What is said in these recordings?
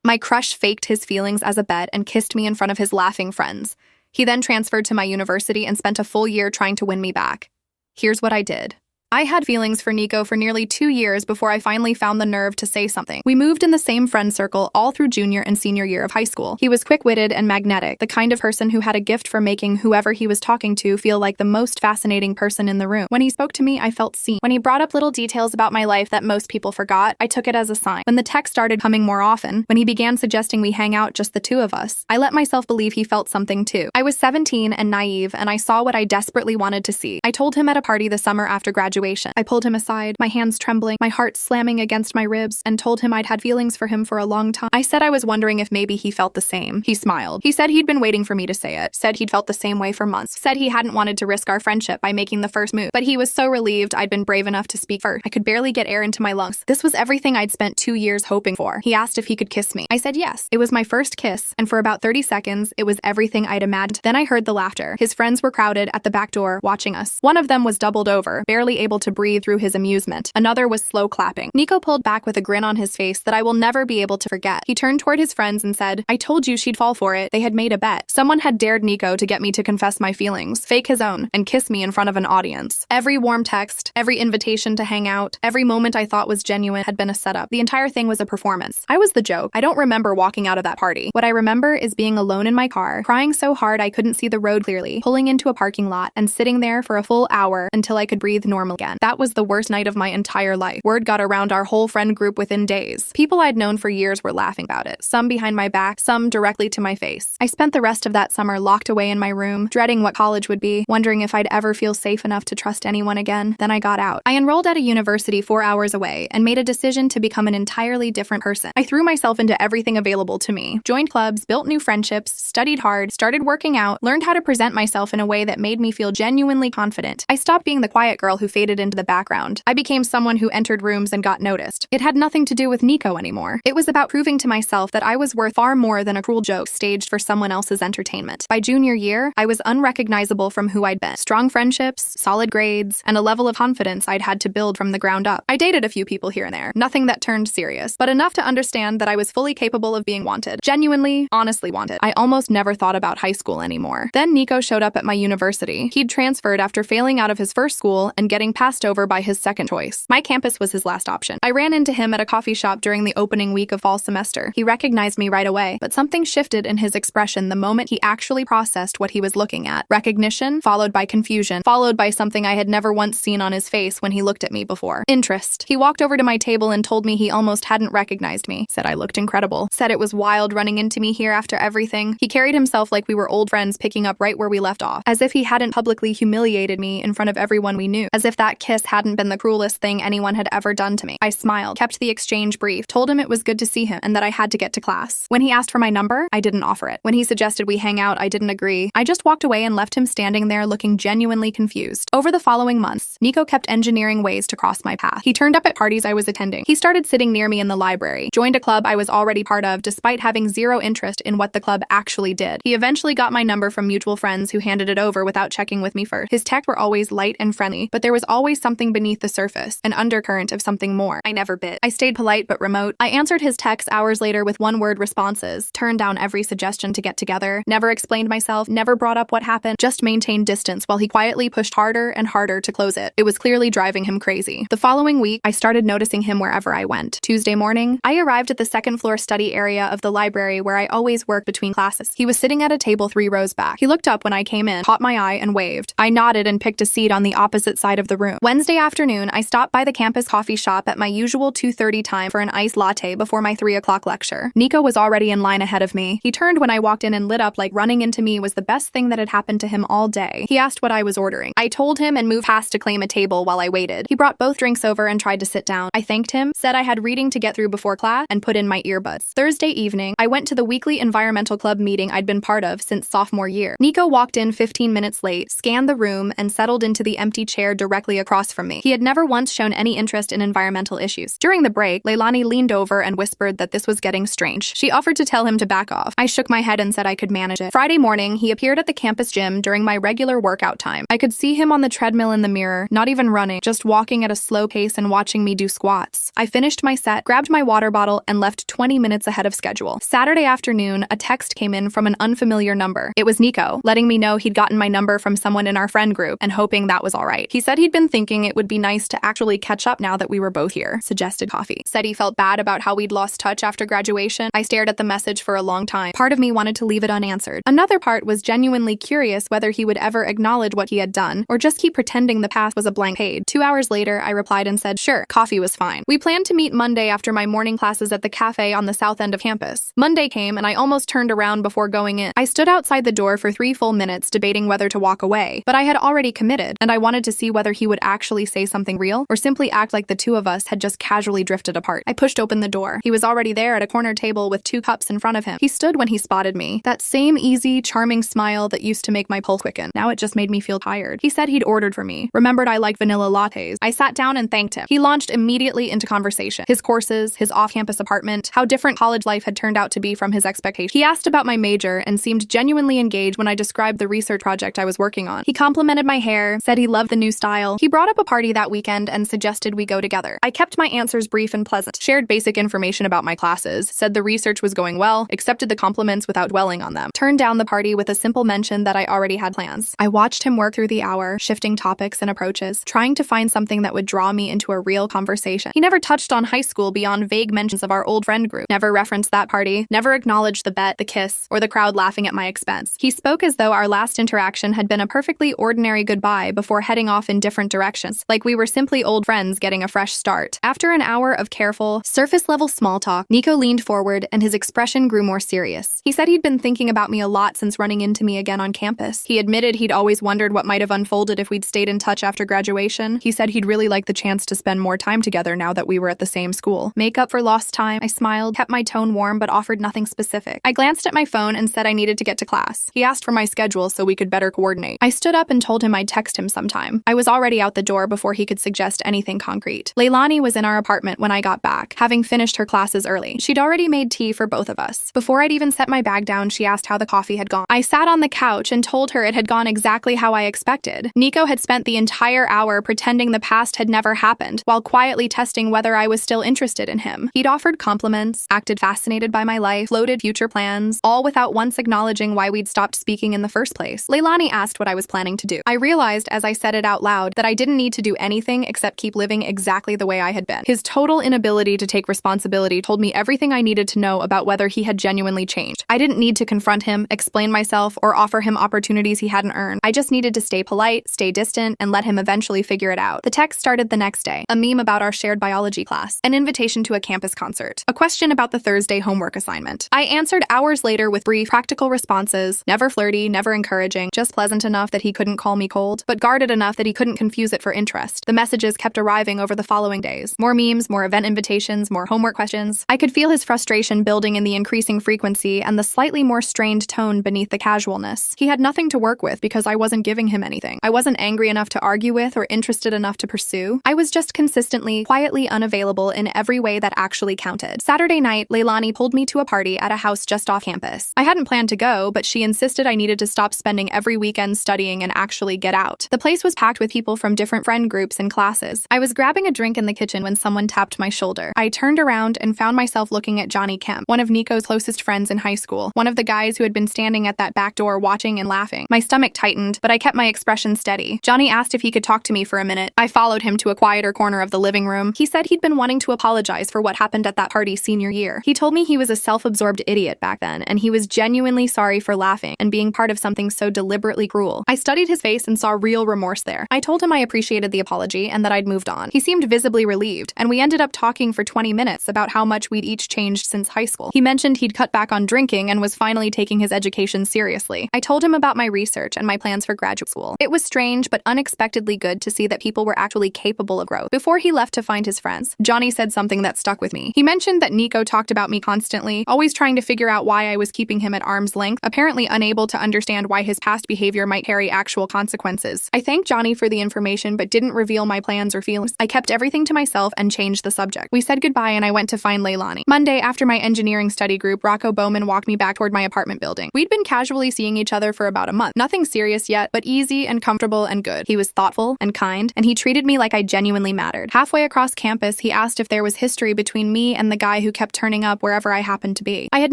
My crush faked his feelings as a bet and kissed me in front of his laughing friends. He then transferred to my university and spent a full year trying to win me back. Here's what I did. I had feelings for Nico for nearly 2 years before I finally found the nerve to say something. We moved in the same friend circle all through junior and senior year of high school. He was quick-witted and magnetic, the kind of person who had a gift for making whoever he was talking to feel like the most fascinating person in the room. When he spoke to me, I felt seen. When he brought up little details about my life that most people forgot, I took it as a sign. When the text started coming more often, when he began suggesting we hang out just the two of us, I let myself believe he felt something too. I was 17 and naive, and I saw what I desperately wanted to see. I told him at a party the summer after graduation. I pulled him aside, my hands trembling, my heart slamming against my ribs, and told him I'd had feelings for him for a long time. I said I was wondering if maybe he felt the same. He smiled. He said he'd been waiting for me to say it, said he'd felt the same way for months, said he hadn't wanted to risk our friendship by making the first move, but he was so relieved I'd been brave enough to speak first. I could barely get air into my lungs. This was everything I'd spent 2 years hoping for. He asked if he could kiss me. I said yes. It was my first kiss, and for about 30 seconds, it was everything I'd imagined. Then I heard the laughter. His friends were crowded at the back door, watching us. One of them was doubled over, barely able to breathe through his amusement. Another was slow clapping. Nico pulled back with a grin on his face that I will never be able to forget. He turned toward his friends and said, "I told you she'd fall for it." They had made a bet. Someone had dared Nico to get me to confess my feelings, fake his own, and kiss me in front of an audience. Every warm text, every invitation to hang out, every moment I thought was genuine had been a setup. The entire thing was a performance. I was the joke. I don't remember walking out of that party. What I remember is being alone in my car, crying so hard I couldn't see the road clearly, pulling into a parking lot, and sitting there for a full hour until I could breathe normal again. That was the worst night of my entire life. Word got around our whole friend group within days. People I'd known for years were laughing about it, some behind my back, some directly to my face. I spent the rest of that summer locked away in my room, dreading what college would be, wondering if I'd ever feel safe enough to trust anyone again. Then I got out. I enrolled at a university 4 hours away and made a decision to become an entirely different person. I threw myself into everything available to me, joined clubs, built new friendships, studied hard, started working out, learned how to present myself in a way that made me feel genuinely confident. I stopped being the quiet girl who faded into the background. I became someone who entered rooms and got noticed. It had nothing to do with Nico anymore. It was about proving to myself that I was worth far more than a cruel joke staged for someone else's entertainment. By junior year, I was unrecognizable from who I'd been. Strong friendships, solid grades, and a level of confidence I'd had to build from the ground up. I dated a few people here and there, nothing that turned serious, but enough to understand that I was fully capable of being wanted. Genuinely, honestly wanted. I almost never thought about high school anymore. Then Nico showed up at my university. He'd transferred after failing out of his first school and getting passed over by his second choice. My campus was his last option. I ran into him at a coffee shop during the opening week of fall semester. He recognized me right away, but something shifted in his expression the moment he actually processed what he was looking at. Recognition, followed by confusion, followed by something I had never once seen on his face when he looked at me before. Interest. He walked over to my table and told me he almost hadn't recognized me. Said I looked incredible. Said it was wild running into me here after everything. He carried himself like we were old friends picking up right where we left off. As if he hadn't publicly humiliated me in front of everyone we knew. As if that kiss hadn't been the cruelest thing anyone had ever done to me. I smiled, kept the exchange brief, told him it was good to see him and that I had to get to class. When he asked for my number, I didn't offer it. When he suggested we hang out, I didn't agree. I just walked away and left him standing there looking genuinely confused. Over the following months, Nico kept engineering ways to cross my path. He turned up at parties I was attending. He started sitting near me in the library, joined a club I was already part of despite having zero interest in what the club actually did. He eventually got my number from mutual friends who handed it over without checking with me first. His texts were always light and friendly, but there was always something beneath the surface, an undercurrent of something more. I never bit. I stayed polite but remote. I answered his texts hours later with one-word responses, turned down every suggestion to get together, never explained myself, never brought up what happened, just maintained distance while he quietly pushed harder and harder to close it. It was clearly driving him crazy. The following week, I started noticing him wherever I went. Tuesday morning, I arrived at the second-floor study area of the library where I always worked between classes. He was sitting at a table 3 rows back. He looked up when I came in, caught my eye, and waved. I nodded and picked a seat on the opposite side of the room. Wednesday afternoon, I stopped by the campus coffee shop at my usual 2:30 time for an iced latte before my 3 o'clock lecture. Nico was already in line ahead of me. He turned when I walked in and lit up like running into me was the best thing that had happened to him all day. He asked what I was ordering. I told him and moved past to claim a table while I waited. He brought both drinks over and tried to sit down. I thanked him, said I had reading to get through before class, and put in my earbuds. Thursday evening, I went to the weekly environmental club meeting I'd been part of since sophomore year. Nico walked in 15 minutes late, scanned the room, and settled into the empty chair directly directly across from me. He had never once shown any interest in environmental issues. During the break, Leilani leaned over and whispered that this was getting strange. She offered to tell him to back off. I shook my head and said I could manage it. Friday morning, he appeared at the campus gym during my regular workout time. I could see him on the treadmill in the mirror, not even running, just walking at a slow pace and watching me do squats. I finished my set, grabbed my water bottle, and left 20 minutes ahead of schedule. Saturday afternoon, a text came in from an unfamiliar number. It was Nico, letting me know he'd gotten my number from someone in our friend group and hoping that was all right. He said he'd been thinking it would be nice to actually catch up now that we were both here. Suggested coffee. Said he felt bad about how we'd lost touch after graduation. I stared at the message for a long time. Part of me wanted to leave it unanswered. Another part was genuinely curious whether he would ever acknowledge what he had done or just keep pretending the past was a blank page. 2 hours later, I replied and said, sure, coffee was fine. We planned to meet Monday after my morning classes at the cafe on the south end of campus. Monday came and I almost turned around before going in. I stood outside the door for 3 full minutes debating whether to walk away, but I had already committed and I wanted to see whether he would actually say something real or simply act like the two of us had just casually drifted apart. I pushed open the door. He was already there at a corner table with 2 cups in front of him. He stood when he spotted me. That same easy, charming smile that used to make my pulse quicken. Now it just made me feel tired. He said he'd ordered for me. Remembered I like vanilla lattes. I sat down and thanked him. He launched immediately into conversation. His courses, his off-campus apartment, how different college life had turned out to be from his expectations. He asked about my major and seemed genuinely engaged when I described the research project I was working on. He complimented my hair, said he loved the new style. He brought up a party that weekend and suggested we go together. I kept my answers brief and pleasant, shared basic information about my classes, said the research was going well, accepted the compliments without dwelling on them, turned down the party with a simple mention that I already had plans. I watched him work through the hour, shifting topics and approaches, trying to find something that would draw me into a real conversation. He never touched on high school beyond vague mentions of our old friend group, never referenced that party, never acknowledged the bet, the kiss, or the crowd laughing at my expense. He spoke as though our last interaction had been a perfectly ordinary goodbye before heading off in different directions, like we were simply old friends getting a fresh start. After an hour of careful, surface-level small talk, Nico leaned forward and his expression grew more serious. He said he'd been thinking about me a lot since running into me again on campus. He admitted he'd always wondered what might have unfolded if we'd stayed in touch after graduation. He said he'd really like the chance to spend more time together now that we were at the same school. Make up for lost time, I smiled, kept my tone warm but offered nothing specific. I glanced at my phone and said I needed to get to class. He asked for my schedule so we could better coordinate. I stood up and told him I'd text him sometime. I was already out the door before he could suggest anything concrete. Leilani was in our apartment when I got back, having finished her classes early. She'd already made tea for both of us. Before I'd even set my bag down, she asked how the coffee had gone. I sat on the couch and told her it had gone exactly how I expected. Nico had spent the entire hour pretending the past had never happened, while quietly testing whether I was still interested in him. He'd offered compliments, acted fascinated by my life, floated future plans, all without once acknowledging why we'd stopped speaking in the first place. Leilani asked what I was planning to do. I realized as I said it out loud that I didn't need to do anything except keep living exactly the way I had been. His total inability to take responsibility told me everything I needed to know about whether he had genuinely changed. I didn't need to confront him, explain myself, or offer him opportunities he hadn't earned. I just needed to stay polite, stay distant, and let him eventually figure it out. The text started the next day. A meme about our shared biology class. An invitation to a campus concert. A question about the Thursday homework assignment. I answered hours later with brief, practical responses. Never flirty, never encouraging, just pleasant enough that he couldn't call me cold, but guarded enough that he couldn't confuse it for interest. The messages kept arriving over the following days. More memes, more event invitations, more homework questions. I could feel his frustration building in the increasing frequency and the slightly more strained tone beneath the casualness. He had nothing to work with because I wasn't giving him anything. I wasn't angry enough to argue with or interested enough to pursue. I was just consistently, quietly unavailable in every way that actually counted. Saturday night, Leilani pulled me to a party at a house just off campus. I hadn't planned to go, but she insisted I needed to stop spending every weekend studying and actually get out. The place was packed with people from different friend groups and classes. I was grabbing a drink in the kitchen when someone tapped my shoulder. I turned around and found myself looking at Johnny Kemp, one of Nico's closest friends in high school, one of the guys who had been standing at that back door watching and laughing. My stomach tightened, but I kept my expression steady. Johnny asked if he could talk to me for a minute. I followed him to a quieter corner of the living room. He said he'd been wanting to apologize for what happened at that party senior year. He told me he was a self-absorbed idiot back then, and he was genuinely sorry for laughing and being part of something so deliberately cruel. I studied his face and saw real remorse there. I told him I appreciated the apology and that I'd moved on. He seemed visibly relieved, and we ended up talking for 20 minutes about how much we'd each changed since high school. He mentioned he'd cut back on drinking and was finally taking his education seriously. I told him about my research and my plans for graduate school. It was strange but unexpectedly good to see that people were actually capable of growth. Before he left to find his friends, Johnny said something that stuck with me. He mentioned that Nico talked about me constantly, always trying to figure out why I was keeping him at arm's length, apparently unable to understand why his past behavior might carry actual consequences. I thanked Johnny for the information information but didn't reveal my plans or feelings. I kept everything to myself and changed the subject. We said goodbye and I went to find Leilani. Monday, after my engineering study group, Rocco Bowman walked me back toward my apartment building. We'd been casually seeing each other for about a month. Nothing serious yet, but easy and comfortable and good. He was thoughtful and kind, and he treated me like I genuinely mattered. Halfway across campus, he asked if there was history between me and the guy who kept turning up wherever I happened to be. I had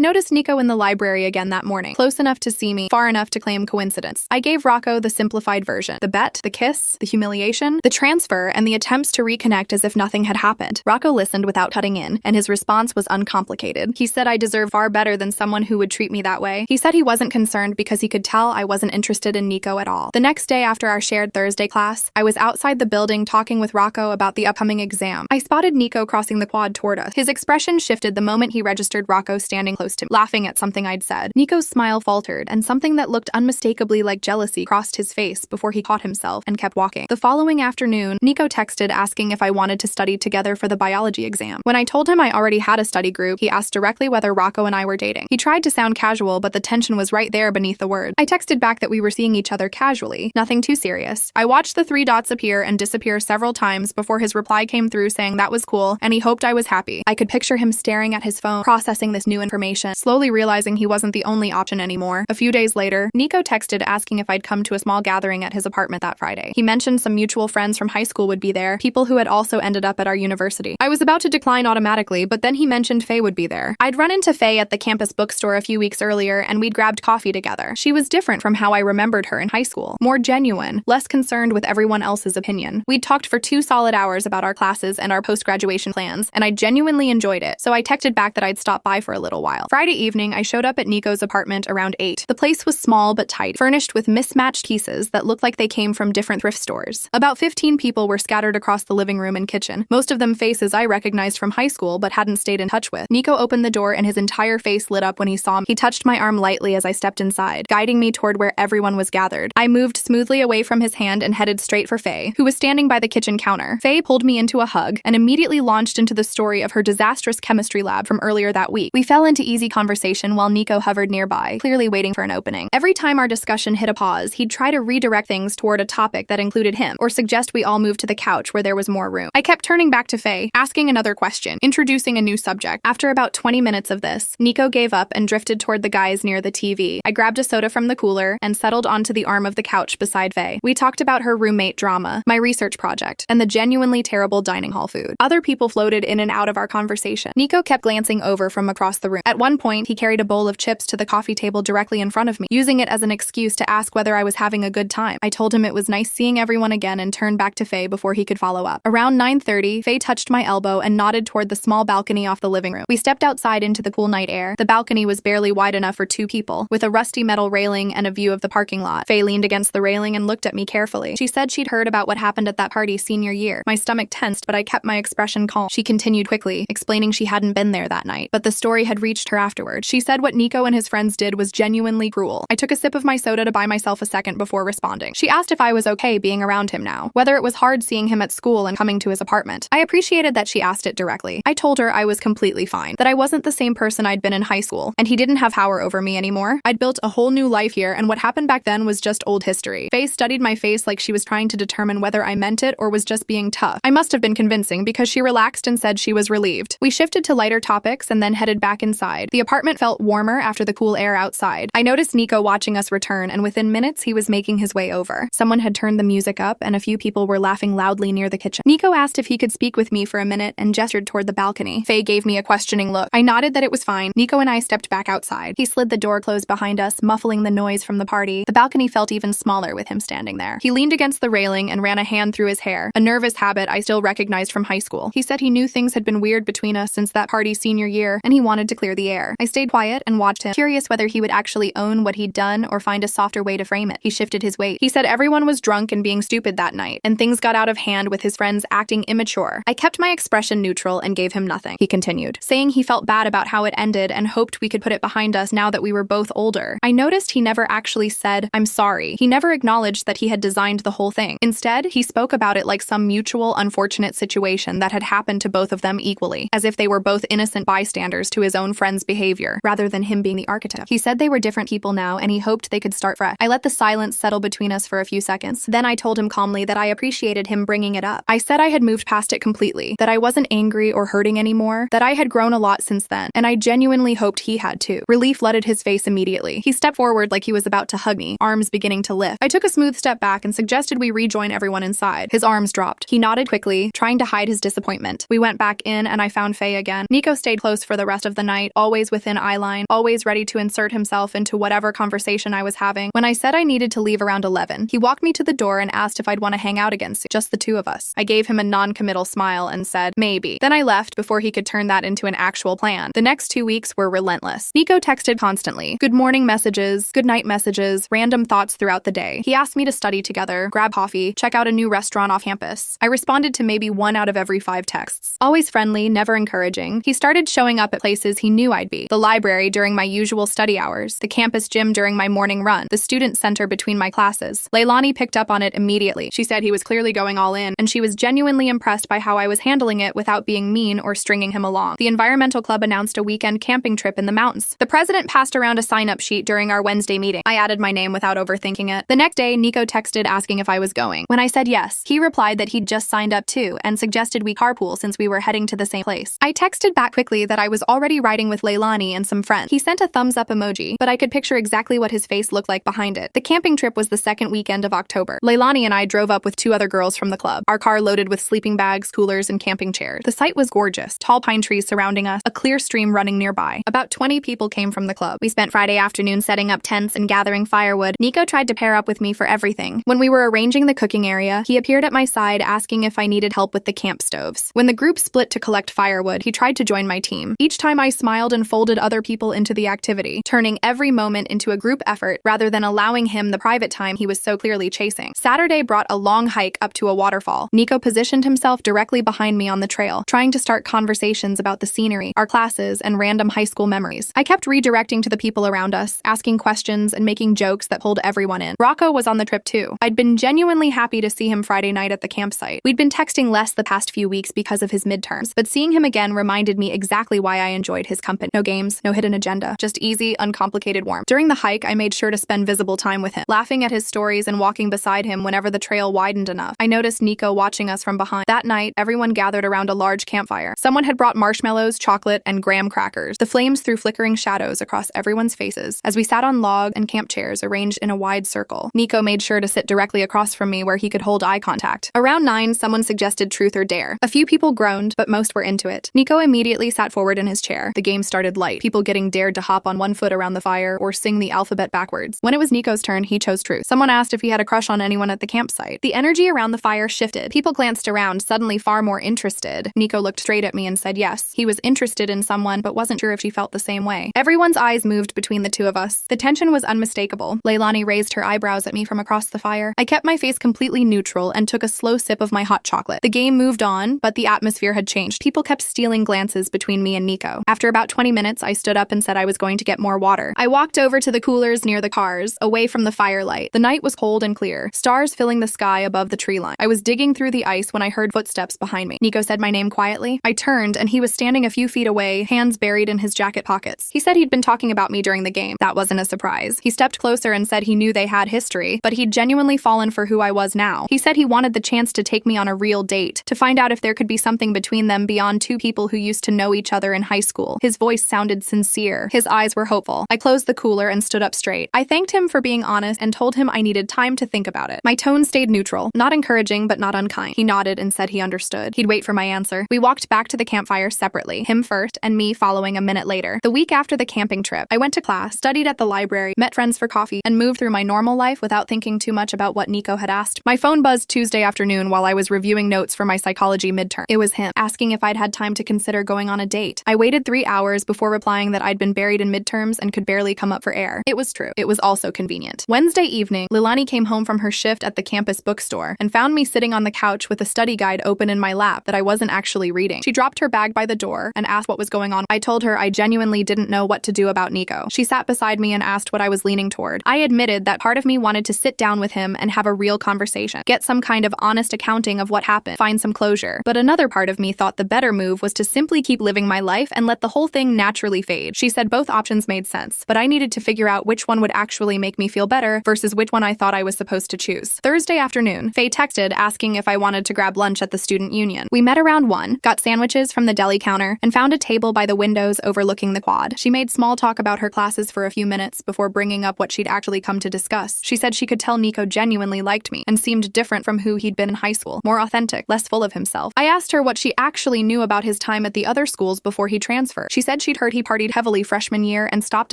noticed Nico in the library again that morning, close enough to see me, far enough to claim coincidence. I gave Rocco the simplified version: the bet, the kiss, the humiliation, the transfer, and the attempts to reconnect as if nothing had happened. Rocco listened without cutting in, and his response was uncomplicated. He said I deserve far better than someone who would treat me that way. He said he wasn't concerned because he could tell I wasn't interested in Nico at all. The next day after our shared Thursday class, I was outside the building talking with Rocco about the upcoming exam. I spotted Nico crossing the quad toward us. His expression shifted the moment he registered Rocco standing close to me, laughing at something I'd said. Nico's smile faltered, and something that looked unmistakably like jealousy crossed his face before he caught himself and kept walking. The following afternoon, Nico texted asking if I wanted to study together for the biology exam. When I told him I already had a study group, he asked directly whether Rocco and I were dating. He tried to sound casual, but the tension was right there beneath the words. I texted back that we were seeing each other casually, nothing too serious. I watched the 3 dots appear and disappear several times before his reply came through saying that was cool and he hoped I was happy. I could picture him staring at his phone, processing this new information, slowly realizing he wasn't the only option anymore. A few days later, Nico texted asking if I'd come to a small gathering at his apartment that Friday. He mentioned some mutual friends from high school would be there, people who had also ended up at our university. I was about to decline automatically, but then he mentioned Faye would be there. I'd run into Faye at the campus bookstore a few weeks earlier and we'd grabbed coffee together. She was different from how I remembered her in high school, more genuine, less concerned with everyone else's opinion. We'd talked for 2 solid hours about our classes and our post-graduation plans, and I genuinely enjoyed it, so I texted back that I'd stop by for a little while. Friday evening, I showed up at Nico's apartment around 8. The place was small but tidy, furnished with mismatched pieces that looked like they came from different thrift stores. About 15 people were scattered across the living room and kitchen, most of them faces I recognized from high school but hadn't stayed in touch with. Nico opened the door and his entire face lit up when he saw me. He touched my arm lightly as I stepped inside, guiding me toward where everyone was gathered. I moved smoothly away from his hand and headed straight for Faye, who was standing by the kitchen counter. Faye pulled me into a hug and immediately launched into the story of her disastrous chemistry lab from earlier that week. We fell into easy conversation while Nico hovered nearby, clearly waiting for an opening. Every time our discussion hit a pause, he'd try to redirect things toward a topic that included him, or suggest we all move to the couch where there was more room. I kept turning back to Faye, asking another question, introducing a new subject. After about 20 minutes of this, Nico gave up and drifted toward the guys near the TV. I grabbed a soda from the cooler and settled onto the arm of the couch beside Faye. We talked about her roommate drama, my research project, and the genuinely terrible dining hall food. Other people floated in and out of our conversation. Nico kept glancing over from across the room. At one point, he carried a bowl of chips to the coffee table directly in front of me, using it as an excuse to ask whether I was having a good time. I told him it was nice seeing everyone again and turned back to Faye before he could follow up. Around 9:30, Faye touched my elbow and nodded toward the small balcony off the living room. We stepped outside into the cool night air. The balcony was barely wide enough for 2 people, with a rusty metal railing and a view of the parking lot. Faye leaned against the railing and looked at me carefully. She said she'd heard about what happened at that party senior year. My stomach tensed, but I kept my expression calm. She continued quickly, explaining she hadn't been there that night, but the story had reached her afterward. She said what Nico and his friends did was genuinely cruel. I took a sip of my soda to buy myself a second before responding. She asked if I was okay being around him now, whether it was hard seeing him at school and coming to his apartment. I appreciated that she asked it directly. I told her I was completely fine, that I wasn't the same person I'd been in high school, and he didn't have power over me anymore. I'd built a whole new life here, and what happened back then was just old history. Faye studied my face like she was trying to determine whether I meant it or was just being tough. I must have been convincing because she relaxed and said she was relieved. We shifted to lighter topics and then headed back inside. The apartment felt warmer after the cool air outside. I noticed Nico watching us return, and within minutes he was making his way over. Someone had turned the music up, and a few people were laughing loudly near the kitchen. Nico asked if he could speak with me for a minute and gestured toward the balcony. Faye gave me a questioning look. I nodded that it was fine. Nico and I stepped back outside. He slid the door closed behind us, muffling the noise from the party. The balcony felt even smaller with him standing there. He leaned against the railing and ran a hand through his hair, a nervous habit I still recognized from high school. He said he knew things had been weird between us since that party senior year, and he wanted to clear the air. I stayed quiet and watched him, curious whether he would actually own what he'd done or find a softer way to frame it. He shifted his weight. He said everyone was drunk and being stupid that night, and things got out of hand with his friends acting immature. I kept my expression neutral and gave him nothing. He continued, saying he felt bad about how it ended and hoped we could put it behind us now that we were both older. I noticed he never actually said, "I'm sorry." He never acknowledged that he had designed the whole thing. Instead, he spoke about it like some mutual, unfortunate situation that had happened to both of them equally, as if they were both innocent bystanders to his own friend's behavior, rather than him being the architect. He said they were different people now, and he hoped they could start fresh. I let the silence settle between us for a few seconds. Then I told told him calmly that I appreciated him bringing it up. I said I had moved past it completely, that I wasn't angry or hurting anymore, that I had grown a lot since then, and I genuinely hoped he had too. Relief flooded his face immediately. He stepped forward like he was about to hug me, arms beginning to lift. I took a smooth step back and suggested we rejoin everyone inside. His arms dropped. He nodded quickly, trying to hide his disappointment. We went back in and I found Faye again. Nico stayed close for the rest of the night, always within eyeline, always ready to insert himself into whatever conversation I was having. When I said I needed to leave around 11, he walked me to the door and asked if I'd want to hang out again soon, just the two of us. I gave him a non-committal smile and said, maybe. Then I left before he could turn that into an actual plan. The next 2 weeks were relentless. Nico texted constantly. Good morning messages, good night messages, random thoughts throughout the day. He asked me to study together, grab coffee, check out a new restaurant off campus. I responded to maybe 1 out of every 5 texts. Always friendly, never encouraging. He started showing up at places he knew I'd be. The library during my usual study hours, the campus gym during my morning run, the student center between my classes. Leilani picked up on it immediately. She said he was clearly going all in, and she was genuinely impressed by how I was handling it without being mean or stringing him along. The environmental club announced a weekend camping trip in the mountains. The president passed around a sign-up sheet during our Wednesday meeting. I added my name without overthinking it. The next day, Nico texted asking if I was going. When I said yes, he replied that he'd just signed up too and suggested we carpool since we were heading to the same place. I texted back quickly that I was already riding with Leilani and some friends. He sent a thumbs up emoji, but I could picture exactly what his face looked like behind it. The camping trip was the second weekend of October. Leilani and I drove up with 2 other girls from the club, our car loaded with sleeping bags, coolers, and camping chairs. The site was gorgeous, tall pine trees surrounding us, a clear stream running nearby. About 20 people came from the club. We spent Friday afternoon setting up tents and gathering firewood. Nico tried to pair up with me for everything. When we were arranging the cooking area, he appeared at my side asking if I needed help with the camp stoves. When the group split to collect firewood, he tried to join my team. Each time I smiled and folded other people into the activity, turning every moment into a group effort rather than allowing him the private time he was so clearly chasing. Saturday brought a long hike up to a waterfall. Nico positioned himself directly behind me on the trail, trying to start conversations about the scenery, our classes, and random high school memories. I kept redirecting to the people around us, asking questions and making jokes that pulled everyone in. Rocco was on the trip too. I'd been genuinely happy to see him Friday night at the campsite. We'd been texting less the past few weeks because of his midterms, but seeing him again reminded me exactly why I enjoyed his company. No games, no hidden agenda, just easy, uncomplicated warmth. During the hike, I made sure to spend visible time with him, laughing at his stories and walking beside him whenever the trail widened enough. I noticed Nico watching us from behind. That night, everyone gathered around a large campfire. Someone had brought marshmallows, chocolate, and graham crackers. The flames threw flickering shadows across everyone's faces as we sat on log and camp chairs arranged in a wide circle. Nico made sure to sit directly across from me where he could hold eye contact. Around 9, someone suggested truth or dare. A few people groaned, but most were into it. Nico immediately sat forward in his chair. The game started light, people getting dared to hop on one foot around the fire or sing the alphabet backwards. When it was Nico's turn, he chose truth. Someone asked if he had a crush on anyone at the campsite. The energy around the fire shifted. People glanced around, suddenly far more interested. Nico looked straight at me and said yes. He was interested in someone, but wasn't sure if she felt the same way. Everyone's eyes moved between the two of us. The tension was unmistakable. Leilani raised her eyebrows at me from across the fire. I kept my face completely neutral and took a slow sip of my hot chocolate. The game moved on, but the atmosphere had changed. People kept stealing glances between me and Nico. After about 20 minutes, I stood up and said I was going to get more water. I walked over to the coolers near the cars, away from the firelight. The night was cold and clear, stars filling the sky above the tree line. I was digging through the ice when I heard footsteps behind me. Nico said my name quietly. I turned, and he was standing a few feet away, hands buried in his jacket pockets. He said he'd been talking about me during the game. That wasn't a surprise. He stepped closer and said he knew they had history, but he'd genuinely fallen for who I was now. He said he wanted the chance to take me on a real date, to find out if there could be something between them beyond 2 people who used to know each other in high school. His voice sounded sincere. His eyes were hopeful. I closed the cooler and stood up straight. I thanked him for being honest and told him I needed time to think about it. My tone stayed neutral, not encouraging but not unkind. He nodded and said he understood. He'd wait for my answer. We walked back to the campfire separately, him first and me following a minute later. The week after the camping trip, I went to class, studied at the library, met friends for coffee, and moved through my normal life without thinking too much about what Nico had asked. My phone buzzed Tuesday afternoon while I was reviewing notes for my psychology midterm. It was him, asking if I'd had time to consider going on a date. I waited 3 hours before replying that I'd been buried in midterms and could barely come up for air. It was true. It was also convenient. Wednesday evening, Leilani came home from her shift at the campus bookstore and found me sitting on the couch with a study guide open in my lap that I wasn't actually reading. She dropped her bag by the door and asked what was going on. I told her I genuinely didn't know what to do about Nico. She sat beside me and asked what I was leaning toward. I admitted that part of me wanted to sit down with him and have a real conversation, get some kind of honest accounting of what happened, find some closure. But another part of me thought the better move was to simply keep living my life and let the whole thing naturally fade. She said both options made sense, but I needed to figure out which one would actually make me feel better versus which one I thought I was supposed to choose. Thursday afternoon, Faye texted asking if I wanted to grab lunch at the student union. We met around 1, got sandwiches from the deli counter, and found a table by the windows overlooking the quad. She made small talk about her classes for a few minutes before bringing up what she'd actually come to discuss. She said she could tell Nico genuinely liked me and seemed different from who he'd been in high school, more authentic, less full of himself. I asked her what she actually knew about his time at the other schools before he transferred. She said she'd heard he partied heavily freshman year and stopped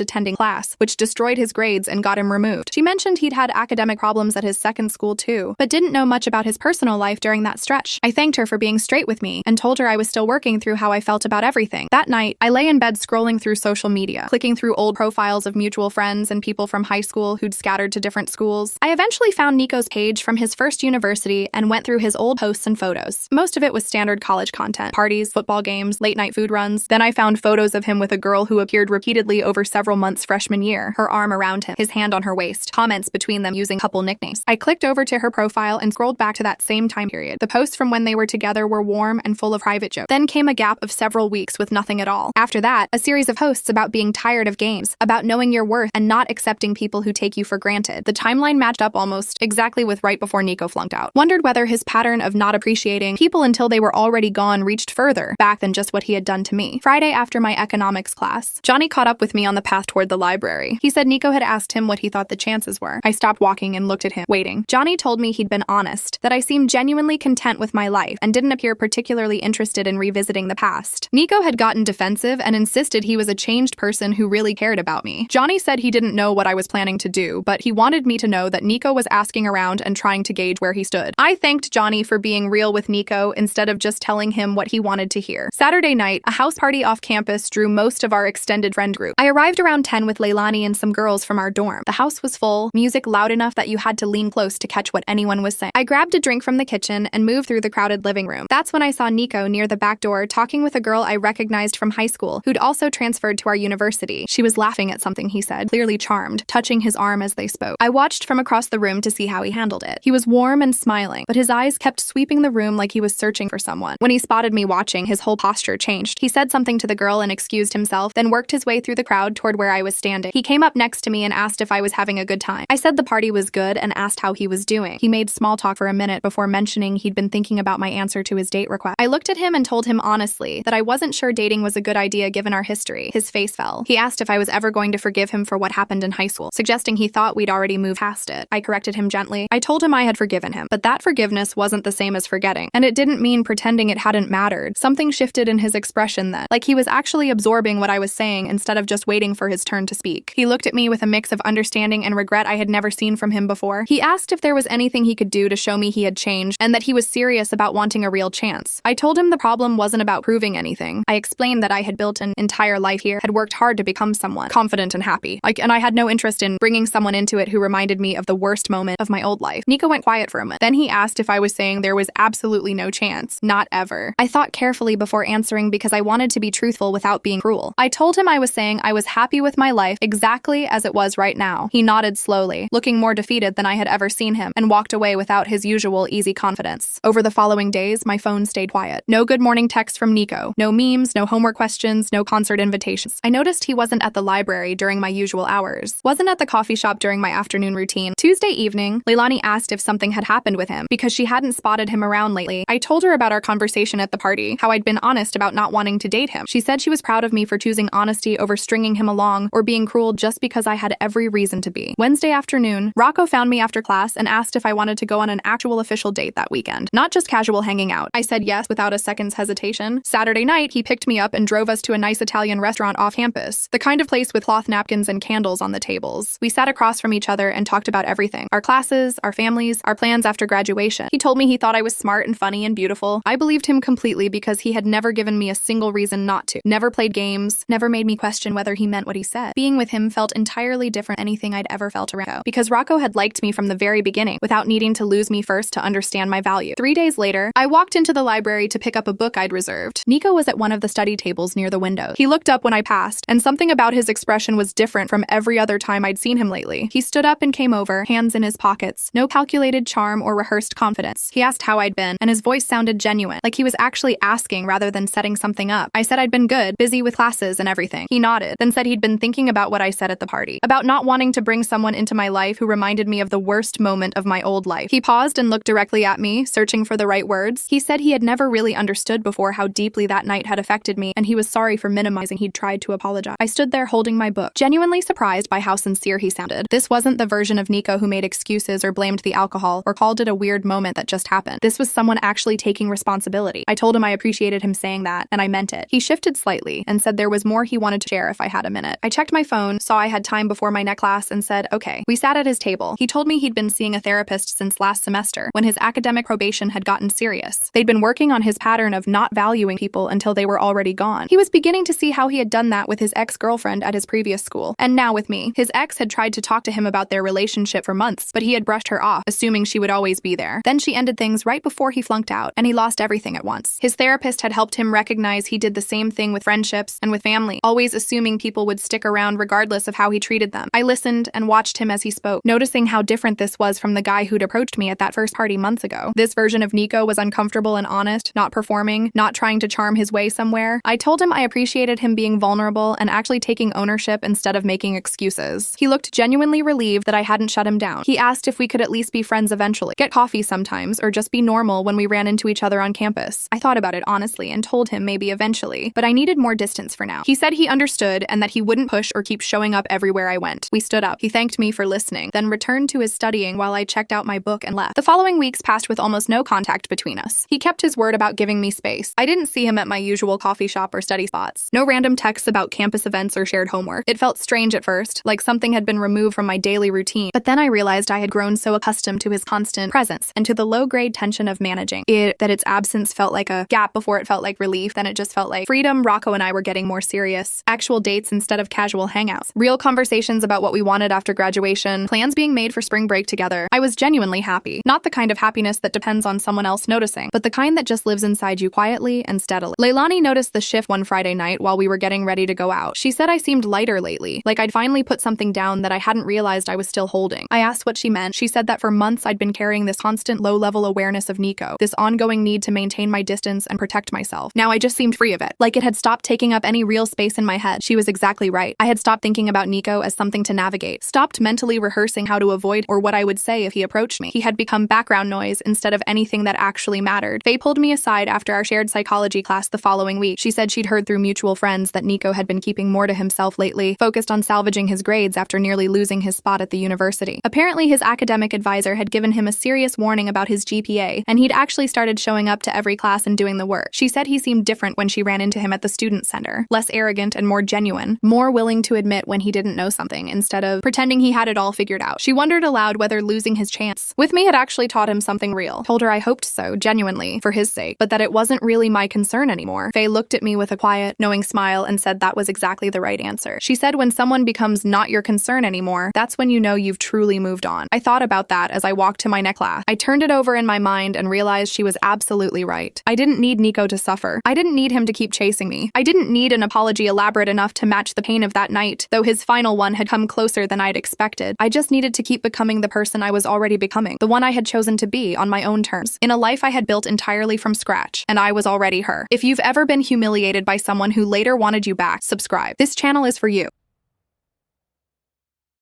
attending class, which destroyed his grades and got him removed. She mentioned he'd had academic problems at his second school too, but didn't know much about his personal life during that stretch. I thanked her for being straight with me and told her I was still working through how I felt about everything. That night, I lay in bed scrolling through social media, clicking through old profiles of mutual friends and people from high school who'd scattered to different schools. I eventually found Nico's page from his first university and went through his old posts and photos. Most of it was standard college content: parties, football games, late-night food runs. Then I found photos of him with a girl who appeared repeatedly over several months freshman year, her arm around him, his hand on her waist, comments between them using couple nicknames. I clicked over to her profile and scrolled back to that same time period. The posts from when they were together were warm and full of private jokes. Then came a gap of several weeks with nothing at all. After that, a series of posts about being tired of games, about knowing your worth and not accepting people who take you for granted. The timeline matched up almost exactly with right before Nico flunked out. Wondered whether his pattern of not appreciating people until they were already gone reached further back than just what he had done to me. Friday after my economics class, Johnny caught up with me on the path toward the library. He said Nico had asked him what he thought the chances were. I stopped walking and looked at him, waiting. Johnny told me he'd been honest, that I seemed genuinely content with my life and didn't appear particularly interested in revisiting the past. Nico had gotten defensive and insisted he was a changed person who really cared about me. Johnny said he didn't know what I was planning to do, but he wanted me to know that Nico was asking around and trying to gauge where he stood. I thanked Johnny for being real with Nico instead of just telling him what he wanted to hear. Saturday night, a house party off campus drew most of our extended friend group. I arrived around 10 with Leilani and some girls from our dorm. The house was full, music loud enough that you had to lean close to catch what anyone was saying. I grabbed a drink from the kitchen and moved through the crowded living room. That's when I saw Nico near the back door talking with a girl I recognized from high school who'd also transferred to our university. She was laughing at something he said, clearly charmed, touching his arm as they spoke. I watched from across the room to see how he handled it. He was warm and smiling, but his eyes kept sweeping the room like he was searching for someone. When he spotted me watching, his whole posture changed. He said something to the girl and excused himself, then worked his way through the crowd toward where I was standing. He came up next to me and asked if I was having a good time. I said the party was good and asked how he was doing. He made small talk for a minute before mentioning he'd been thinking about my answer to his date request. I looked at him and told him honestly that I wasn't sure dating was a good idea given our history. His face fell. He asked if I was ever going to forgive him for what happened in high school, suggesting he thought we'd already moved past it. I corrected him gently. I told him I had forgiven him, but that forgiveness wasn't the same as forgetting, and it didn't mean pretending it hadn't mattered. Something shifted in his expression then, like he was actually absorbing what I was saying instead of just waiting for his turn to speak. He looked at me with a mix of understanding and regret I had never seen from him before. He asked if there was anything he could do to show me he had changed and that he was serious about wanting a real chance. I told him the problem wasn't about proving anything. I explained that I had built an entire life here, had worked hard to become someone confident and happy, and I had no interest in bringing someone into it who reminded me of the worst moment of my old life. Nico went quiet for a moment. Then he asked if I was saying there was absolutely no chance. Not ever. I thought carefully before answering because I wanted to be truthful without being cruel. I told him I was saying I was happy with my life exactly as it was right now. He nodded slowly, looking more defeated than I had ever seen him, and walked away without his usual easy confidence. Over the following days, my phone stayed quiet. No good morning texts from Nico. No memes, no homework questions, no concert invitations. I noticed he wasn't at the library during my usual hours. Wasn't at the coffee shop during my afternoon routine. Tuesday evening, Leilani asked if something had happened with him because she hadn't spotted him around lately. I told her about our conversation at the party, how I'd been honest about not wanting to date him. She said she was proud of me for choosing honesty over stringing him along or being cruel just because I had every reason to be. Wednesday afternoon, Rocco found me after class and asked if I wanted to go on an actual official date that weekend, not just casual hanging out. I said yes without a second's hesitation. Saturday night, he picked me up and drove us to a nice Italian restaurant off campus, the kind of place with cloth napkins and candles on the tables. We sat across from each other and talked about everything: our classes, our families, our plans after graduation. He told me he thought I was smart and funny and beautiful. I believed him completely because he had never given me a single reason not to. Never played games, never made me question whether he meant what he said. Being with him felt entirely different than anything I'd ever felt around Rocco, because Rocco had liked me from the very beginning without needing to lose me first to understand my value. 3 days later, I walked into the library to pick up a book I'd reserved. Nico was at one of the study tables near the window. He looked up when I passed, and something about his expression was different from every other time I'd seen him lately. He stood up and came over, hands in his pockets, no calculated charm or rehearsed confidence. He asked how I'd been, and his voice sounded genuine, like he was actually asking rather than setting something up. I said I'd been good, busy with classes and everything. He nodded, then said he'd been thinking about what I said at the party, about not wanting to bring someone into my life who reminded me of the worst moment moment of my old life. He paused and looked directly at me, searching for the right words. He said he had never really understood before how deeply that night had affected me, and he was sorry for minimizing. He'd tried to apologize. I stood there holding my book, genuinely surprised by how sincere he sounded. This wasn't the version of Nico who made excuses or blamed the alcohol or called it a weird moment that just happened. This was someone actually taking responsibility. I told him I appreciated him saying that, and I meant it. He shifted slightly and said there was more he wanted to share if I had a minute. I checked my phone, saw I had time before my next class, and said, okay. We sat at his table. He told me he'd been seeing a therapist since last semester, when his academic probation had gotten serious. They'd been working on his pattern of not valuing people until they were already gone. He was beginning to see how he had done that with his ex-girlfriend at his previous school, and now with me. His ex had tried to talk to him about their relationship for months, but he had brushed her off, assuming she would always be there. Then she ended things right before he flunked out, and he lost everything at once. His therapist had helped him recognize he did the same thing with friendships and with family, always assuming people would stick around regardless of how he treated them. I listened and watched him as he spoke, noticing how different this was from the guy who'd approached me at that first party months ago. This version of Nico was uncomfortable and honest, not performing, not trying to charm his way somewhere. I told him I appreciated him being vulnerable and actually taking ownership instead of making excuses. He looked genuinely relieved that I hadn't shut him down. He asked if we could at least be friends eventually, get coffee sometimes, or just be normal when we ran into each other on campus. I thought about it honestly and told him maybe eventually, but I needed more distance for now. He said he understood and that he wouldn't push or keep showing up everywhere I went. We stood up. He thanked me for listening, then returned to his studying while I checked out my book and left. The following weeks passed with almost no contact between us. He kept his word about giving me space. I didn't see him at my usual coffee shop or study spots. No random texts about campus events or shared homework. It felt strange at first, like something had been removed from my daily routine, but then I realized I had grown so accustomed to his constant presence and to the low-grade tension of managing it that its absence felt like a gap before it felt like relief. Then it just felt like freedom. Rocco and I were getting more serious. Actual dates instead of casual hangouts. Real conversations about what we wanted after graduation. Plans being made for spring break together. I was genuinely happy. Not the kind of happiness that depends on someone else noticing, but the kind that just lives inside you quietly and steadily. Leilani noticed the shift one Friday night while we were getting ready to go out. She said I seemed lighter lately, like I'd finally put something down that I hadn't realized I was still holding. I asked what she meant. She said that for months I'd been carrying this constant low-level awareness of Nico, this ongoing need to maintain my distance and protect myself. Now I just seemed free of it, like it had stopped taking up any real space in my head. She was exactly right. I had stopped thinking about Nico as something to navigate, stopped mentally rehearsing how to avoid or what I would say if he approached me. He had become background noise instead of anything that actually mattered. Faye pulled me aside after our shared psychology class the following week. She said she'd heard through mutual friends that Nico had been keeping more to himself lately, focused on salvaging his grades after nearly losing his spot at the university. Apparently his academic advisor had given him a serious warning about his GPA, and he'd actually started showing up to every class and doing the work. She said he seemed different when she ran into him at the student center, less arrogant and more genuine, more willing to admit when he didn't know something instead of pretending he had it all figured out. She wondered aloud whether losing his chance with me had actually taught him something real. Told her I hoped so, genuinely, for his sake, but that it wasn't really my concern anymore. Faye looked at me with a quiet, knowing smile and said that was exactly the right answer. She said when someone becomes not your concern anymore, that's when you know you've truly moved on. I thought about that as I walked to my next class. I turned it over in my mind and realized she was absolutely right. I didn't need Nico to suffer. I didn't need him to keep chasing me. I didn't need an apology elaborate enough to match the pain of that night, though his final one had come closer than I'd expected. I just needed to keep becoming the person I was already becoming, the one I had chosen to be on my own terms, in a life I had built entirely from scratch, and I was already her. If you've ever been humiliated by someone who later wanted you back, subscribe. This channel is for you.